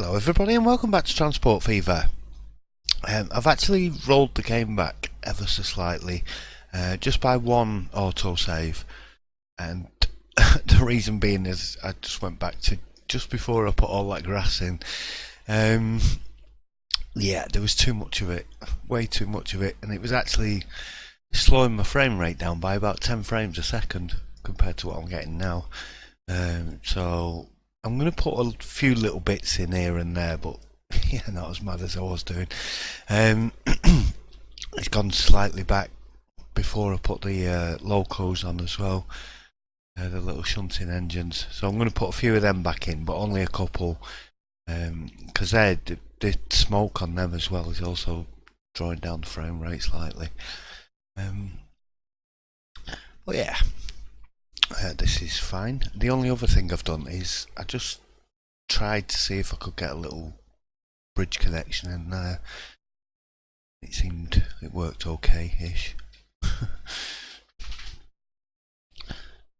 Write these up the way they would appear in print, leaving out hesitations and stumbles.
Hello everybody and welcome back to Transport Fever. I've actually rolled the game back ever so slightly, just by one autosave, and the reason being is I just went back to just before I put all that grass in. Yeah, there was too much of it, way too much of it, and it was actually slowing my frame rate down by about 10 frames a second compared to what I'm getting now. So I'm going to put a few little bits in here and there, but yeah, not as mad as I was doing. It's gone slightly back before I put the locos on as well, the little shunting engines. So I'm going to put a few of them back in, but only a couple, because the smoke on them as well is also drawing down the frame rate slightly. But yeah. This is fine. The only other thing I've done is I just tried to see if I could get a little bridge connection in there. It worked okay-ish.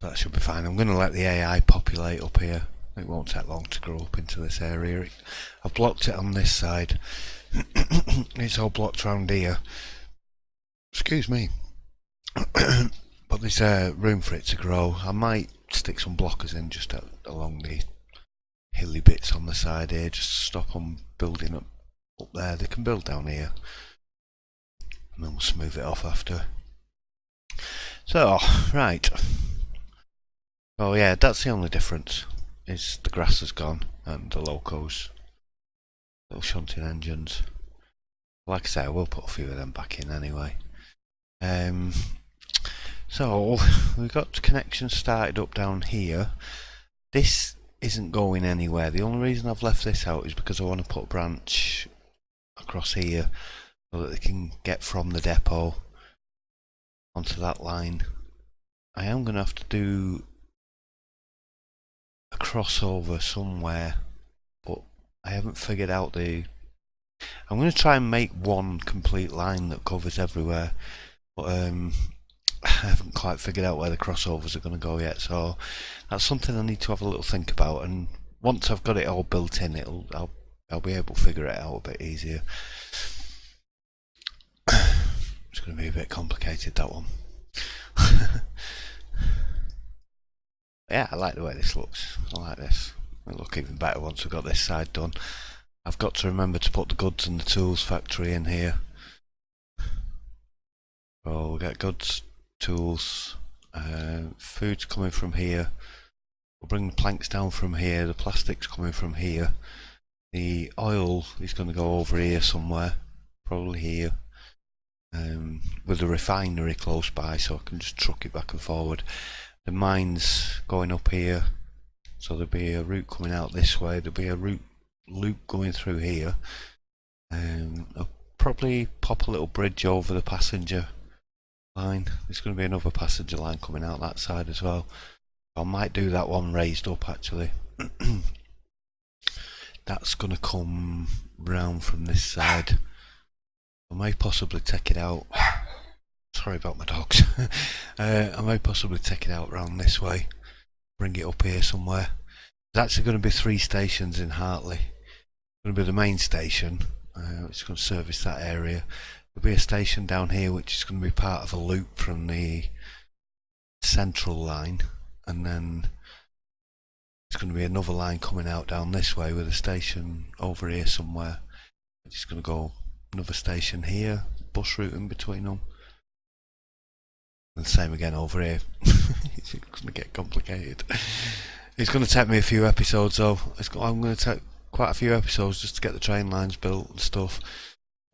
That should be fine. I'm going to let the AI populate up here. It won't take long to grow up into this area. I've blocked it on this side. It's all blocked around here. Excuse me. But there's room for it to grow. I might stick some blockers in just along the hilly bits on the side here, just to stop them building up there. They can build down here, and then we'll smooth it off after. So, right. Oh yeah, that's the only difference, is the grass has gone, and the locos, little shunting engines. Like I say, I will put a few of them back in anyway. So we've got connections started up down here. This isn't going anywhere. The only reason I've left this out is because I want to put a branch across here so that they can get from the depot onto that line. I am going to have to do a crossover somewhere, but I haven't figured out I'm going to try and make one complete line that covers everywhere, but I haven't quite figured out where the crossovers are going to go yet, so that's something I need to have a little think about, and once I've got it all built in, I'll be able to figure it out a bit easier. It's going to be a bit complicated, that one. Yeah, I like the way this looks. I like this. It'll look even better once we've got this side done. I've got to remember to put the goods and the tools factory in here. So we'll get goods, tools, food's coming from here. We'll bring the planks down from here, the plastic's coming from here. The oil is going to go over here somewhere, probably here, with the refinery close by, so I can just truck it back and forward. The mine's going up here, so there'll be a route coming out this way, there'll be a loop going through here. I'll probably pop a little bridge over the passenger line. There's going to be another passenger line coming out that side as well. I might do that one raised up actually. That's going to come round from this side. I may possibly take it out. Sorry about my dogs. I may possibly take it out round this way, bring it up here somewhere. There's actually going to be 3 stations in Hartley. It's going to be the main station, which is going to service that area. There'll be a station down here which is going to be part of a loop from the central line, and then there's going to be another line coming out down this way with a station over here somewhere. It's going to go another station here, bus route in between them, and the same again over here. It's going to get complicated. It's going to take me a few episodes though. I'm going to take quite a few episodes just to get the train lines built and stuff.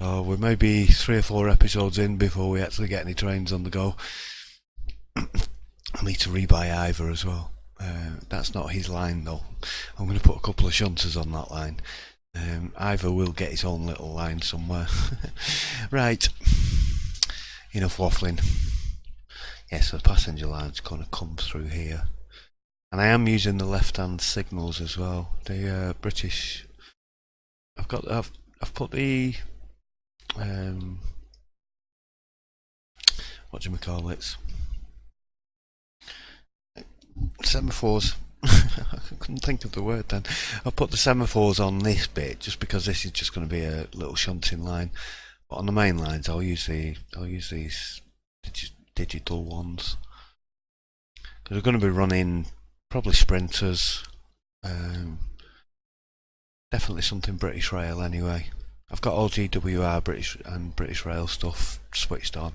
We may be 3 or 4 episodes in before we actually get any trains on the go. I need to rebuy Ivor as well. That's not his line though. I'm going to put a couple of shunters on that line. Ivor will get his own little line somewhere. Right, enough waffling. Yes, the passenger line's going to come through here, and I am using the left-hand signals as well. The British. I've put the what do we call it? Semaphores. I couldn't think of the word then. I'll put the semaphores on this bit just because this is just going to be a little shunting line. But on the main lines, I'll use these digital ones. Because we're going to be running probably sprinters. Definitely something British Rail anyway. I've got all GWR British Rail stuff switched on.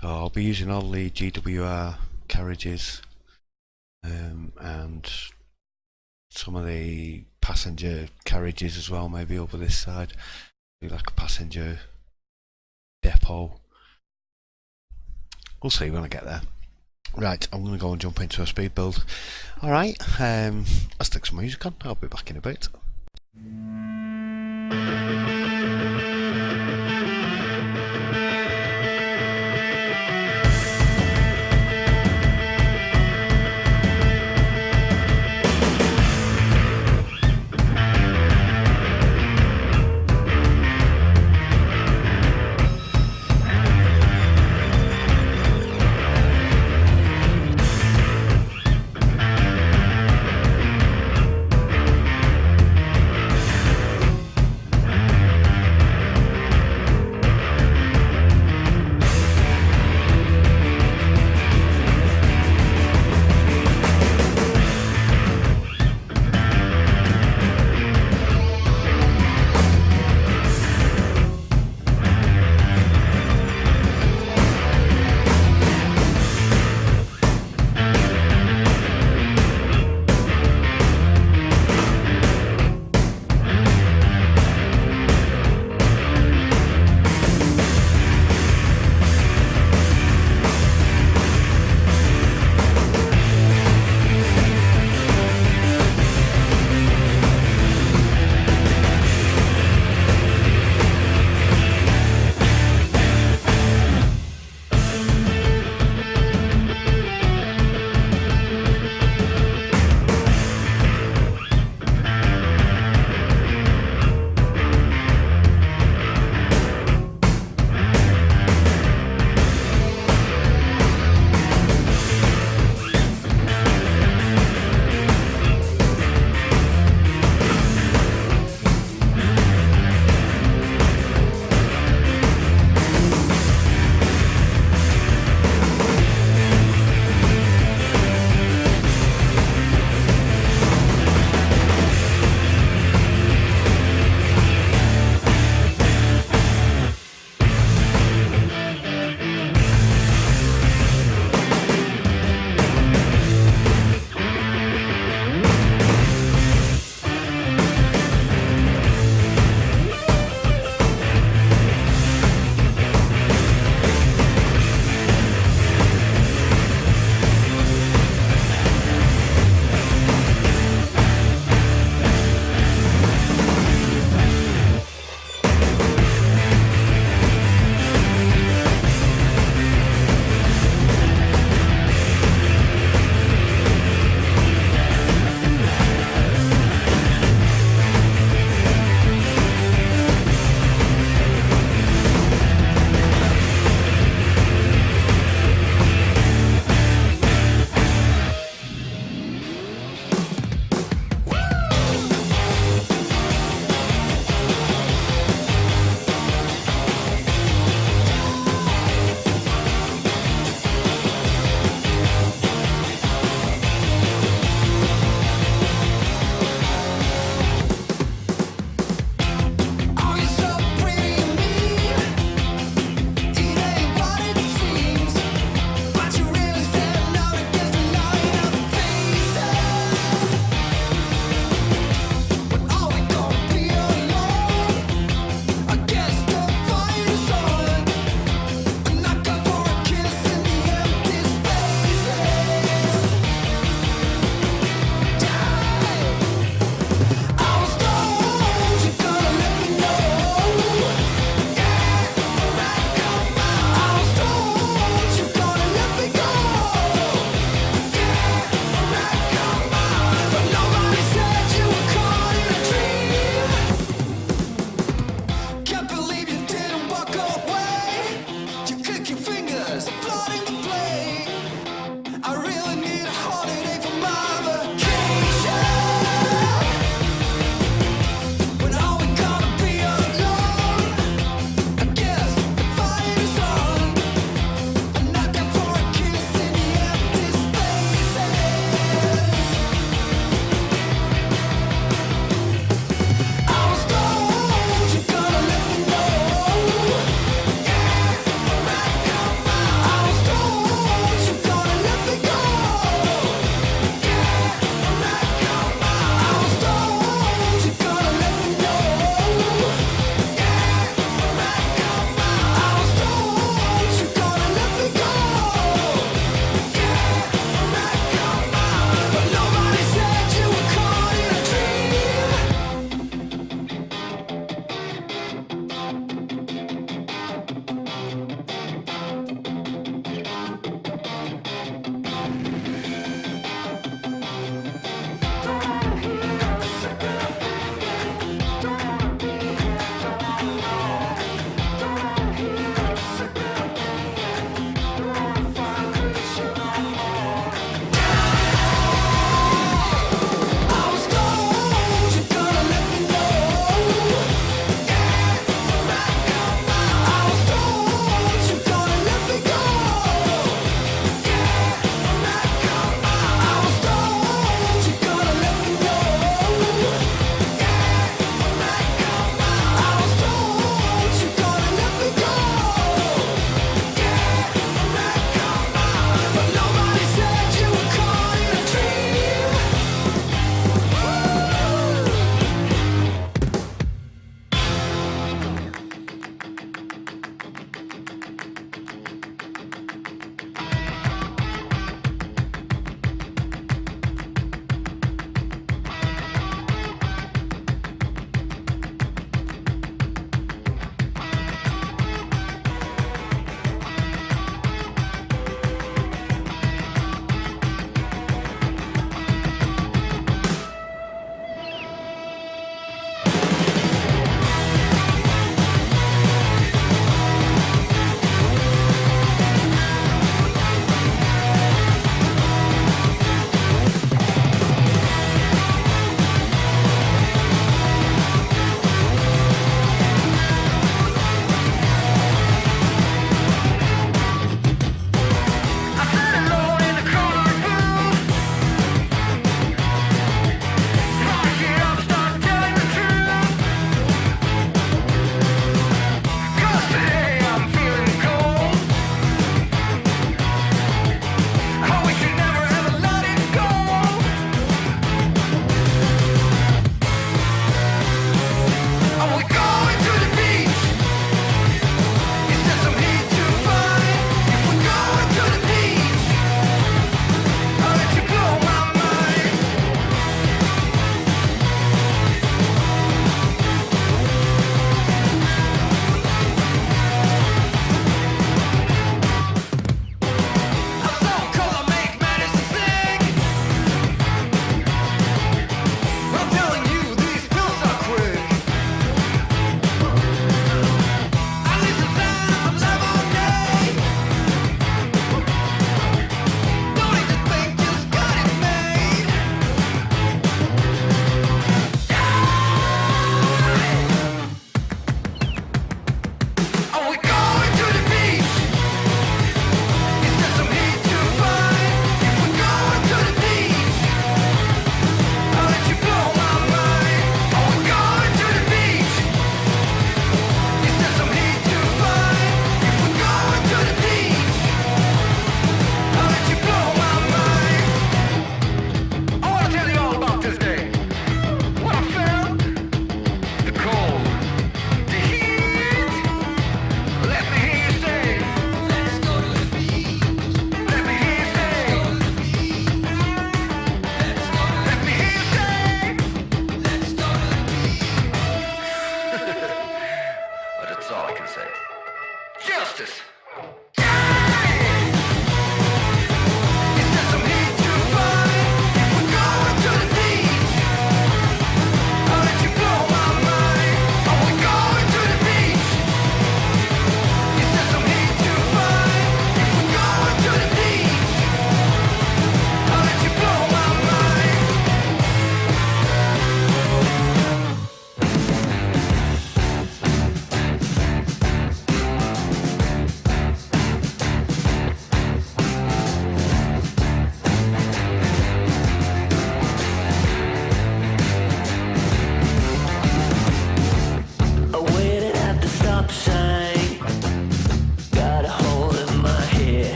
So I'll be using all the GWR carriages and some of the passenger carriages as well, maybe over this side. Be like a passenger depot. We'll see when I get there. Right, I'm going to go and jump into a speed build. Alright, I'll stick some music on. I'll be back in a bit.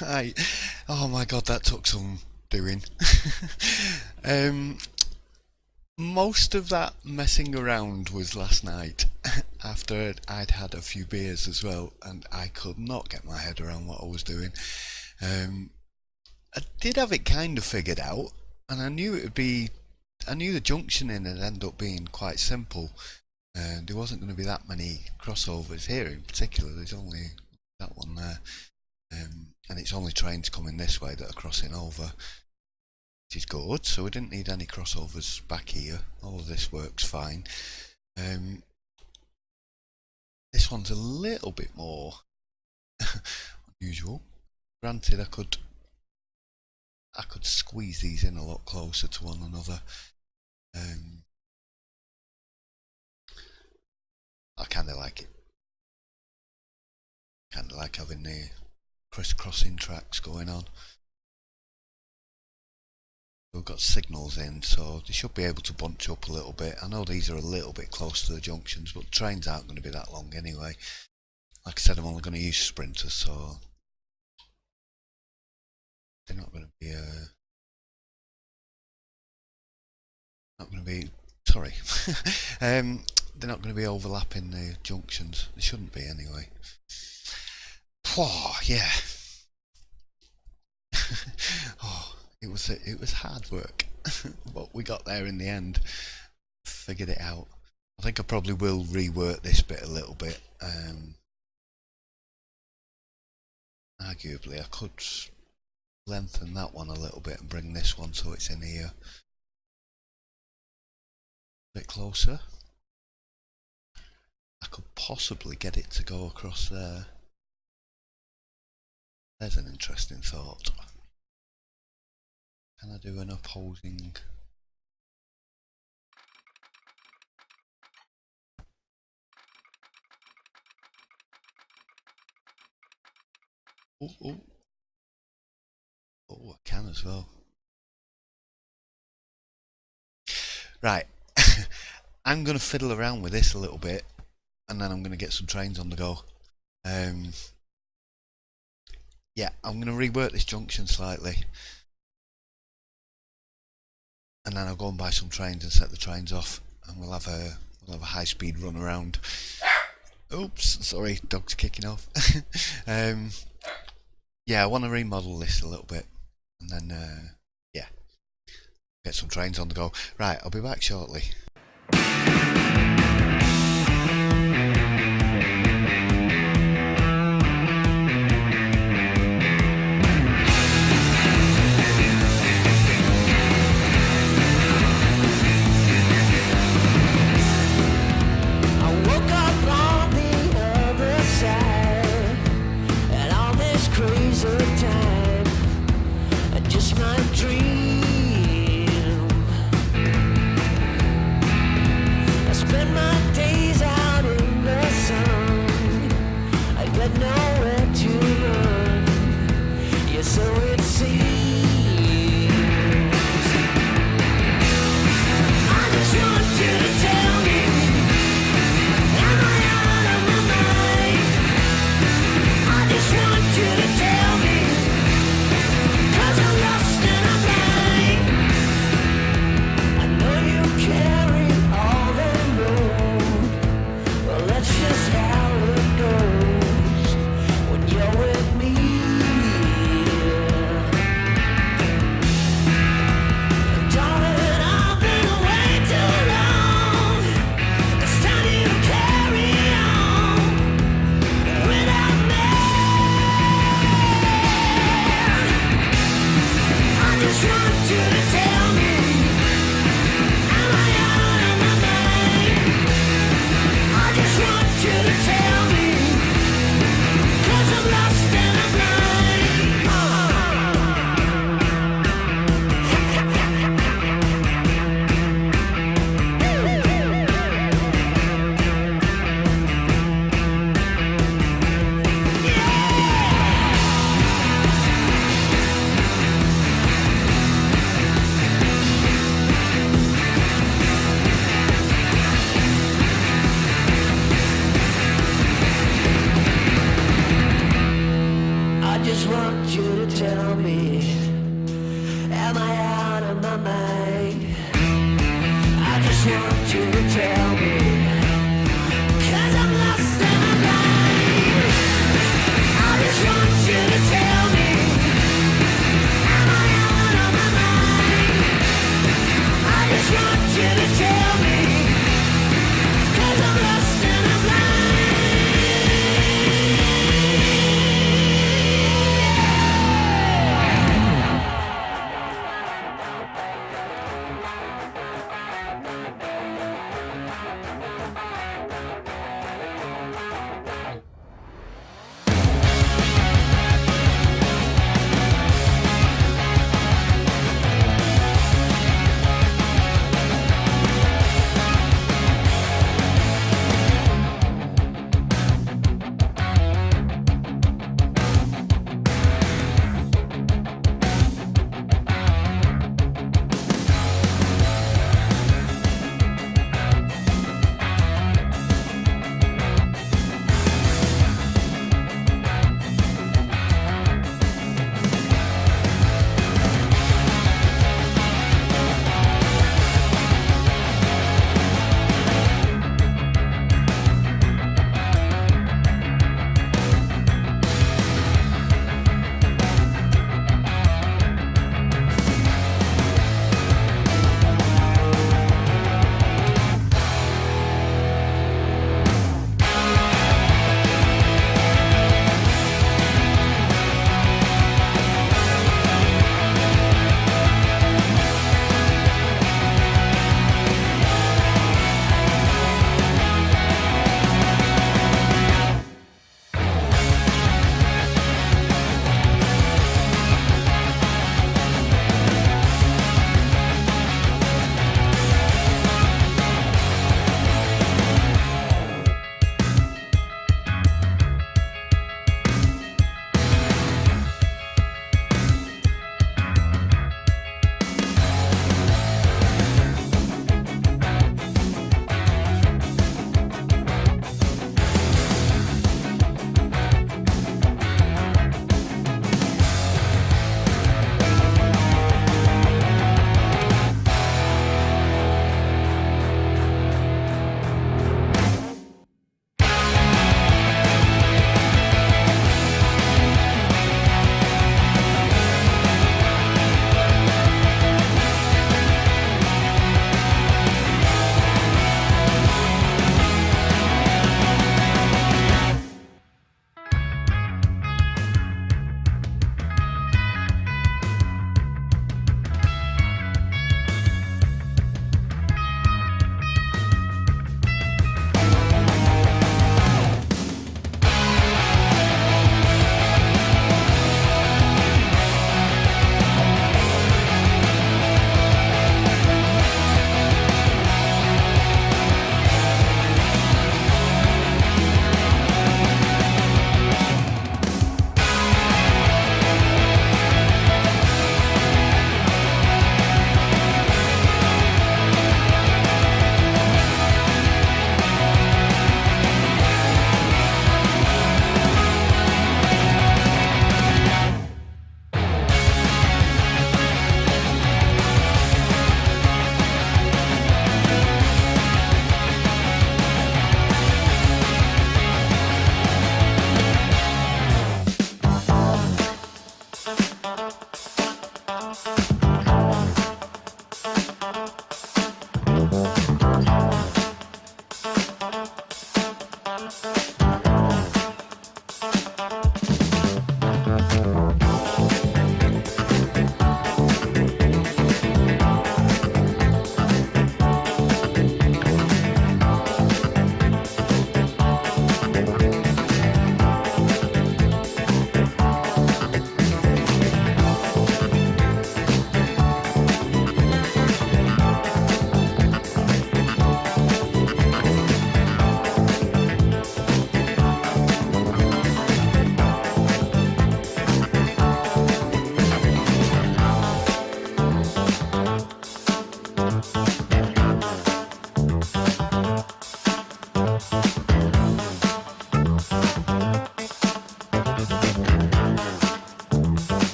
Right. Oh my god, that took some doing. um, Most of that messing around was last night after I'd had a few beers as well, and I could not get my head around what I was doing. Um, I did have it kind of figured out, and I knew it would be. I knew the junctioning would end up being quite simple. There wasn't going to be that many crossovers here in particular. There's only that one there, and it's only trains coming this way that are crossing over, which is good. So we didn't need any crossovers back here. All of this works fine. This one's a little bit more unusual. Granted, I could squeeze these in a lot closer to one another. I kind of like it. Kind of like having the crisscrossing tracks going on. We've got signals in, so they should be able to bunch up a little bit. I know these are a little bit close to the junctions, but trains aren't going to be that long anyway. Like I said, I'm only going to use sprinters, so they're not going to be sorry. They're not going to be overlapping the junctions. They shouldn't be anyway. Whoa, yeah. Oh, it was hard work, but we got there in the end. Figured it out. I think I probably will rework this bit a little bit. Arguably, I could lengthen that one a little bit and bring this one so it's in here a bit closer. I could possibly get it to go across there. There's an interesting thought. Can I do an opposing? Oh, I can as well. Right. I'm going to fiddle around with this a little bit, and then I'm going to get some trains on the go. Yeah, I'm going to rework this junction slightly, and then I'll go and buy some trains and set the trains off, and we'll have a high-speed run around. Oops, sorry, dog's kicking off. Yeah, I want to remodel this a little bit, and then yeah, get some trains on the go. Right, I'll be back shortly. tell me, am I out of my mind? I just want you to tell me, 'cause I'm lost and I'm blind. I just want you to tell me, am I out of my mind? I just want you to tell me, 'cause I'm lost and I'm blind.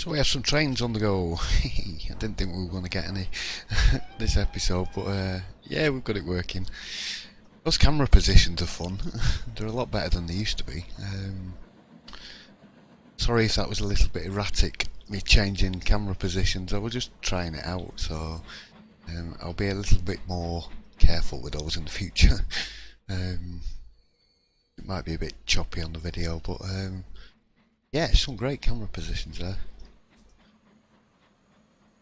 So we have some trains on the go. I didn't think we were going to get any this episode, but yeah, we've got it working. Those camera positions are fun. They're a lot better than they used to be. Sorry if that was a little bit erratic, me changing camera positions. I was just trying it out, so I'll be a little bit more careful with those in the future. It might be a bit choppy on the video, but yeah, some great camera positions there.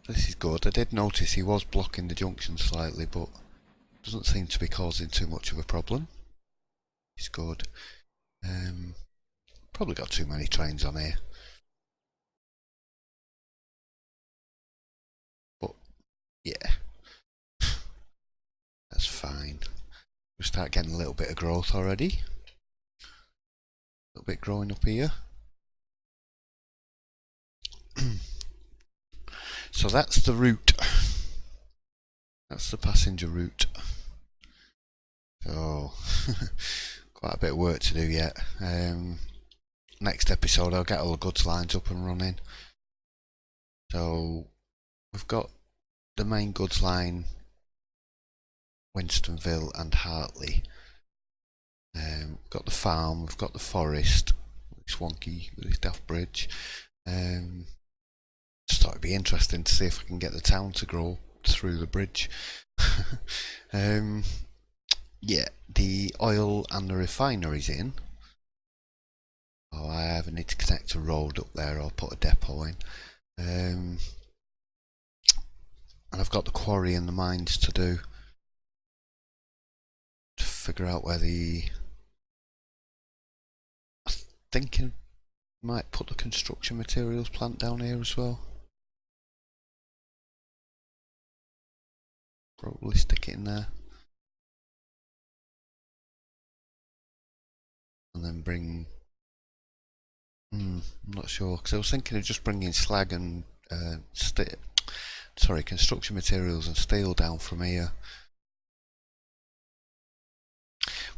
This is good. I did notice he was blocking the junction slightly, but doesn't seem to be causing too much of a problem. It's good. Probably got too many trains on here, but yeah, that's fine. We start getting a little bit of growth already. A little bit growing up here. So that's the route. That's the passenger route. So quite a bit of work to do yet. Next episode I'll get all the goods lines up and running. So we've got the main goods line, Winstonville and Hartley. We've got the farm, we've got the forest, Swanky with his daft bridge. Just thought it'd be interesting to see if I can get the town to grow through the bridge. Yeah, the oil and the refinery's in. Oh, I either need to connect a road up there or put a depot in. And I've got the quarry and the mines to do. To figure out where the... I'm thinking might put the construction materials plant down here as well. Probably stick it in there. And then bring... I'm not sure, because I was thinking of just bringing slag and construction materials and steel down from here.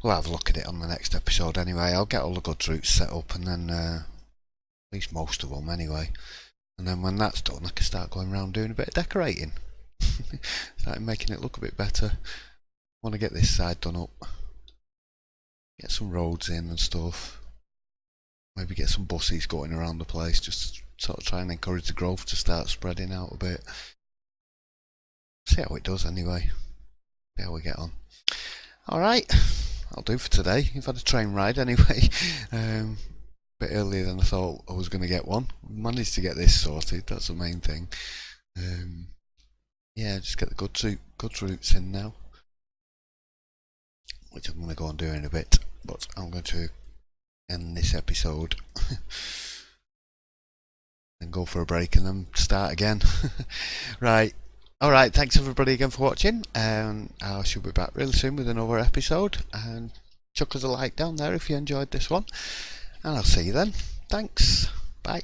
We'll have a look at it on the next episode anyway. I'll get all the goods routes set up, and then at least most of them anyway. And then when that's done, I can start going around doing a bit of decorating. Start making it look a bit better. Want to get this side done up. Get some roads in and stuff. Maybe get some buses going around the place, just sort of try and encourage the growth to start spreading out a bit. See how it does anyway. See how we get on. Alright, I'll do for today. You've had a train ride anyway. A bit earlier than I thought I was going to get one. Managed to get this sorted, that's the main thing. Yeah, just get the goods routes in now, which I'm going to go and do in a bit, but I'm going to end this episode and go for a break and then start again. Right, alright, thanks everybody again for watching, and I shall be back really soon with another episode, and chuck us a like down there if you enjoyed this one, and I'll see you then. Thanks, bye.